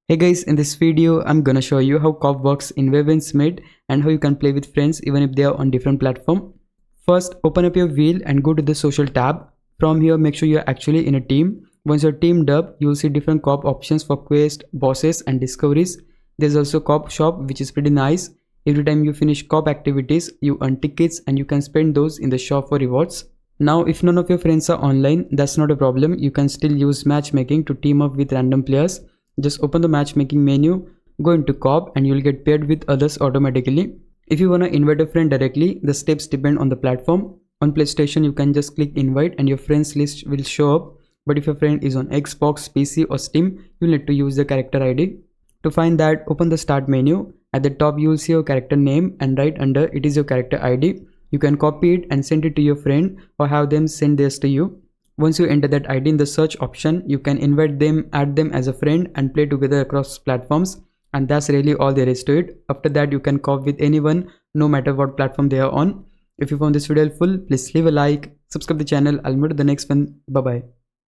Hey guys, in this video I'm gonna show you how co-op works in Web and Smith and how you can play with friends even if they are on different platform. First, open up your wheel and go to the social tab. From here, make sure you're actually in a team. Once you're teamed up, you'll see different co-op options for quests, bosses and discoveries. There's also co-op shop, which is pretty nice. Every time you finish co-op activities, you earn tickets and you can spend those in the shop for rewards. Now, if none of your friends are online, that's not a problem. You can still use matchmaking to team up with random players. Just open the matchmaking menu, go into co-op and you'll get paired with others automatically. If you wanna invite a friend directly, the steps depend on the platform. On PlayStation, you can just click invite and your friends list will show up. But if your friend is on Xbox, PC or Steam, you'll need to use the character ID. To find that, open the start menu. At the top, you'll see your character name and right under it is your character ID. You can copy it and send it to your friend or have them send theirs to you. Once you enter that ID in the search option, you can invite them, add them as a friend and play together across platforms. And that's really all there is to it. After that, you can co-op with anyone, no matter what platform they are on. If you found this video helpful, please leave a like, subscribe the channel. I'll meet you in the next one. Bye bye.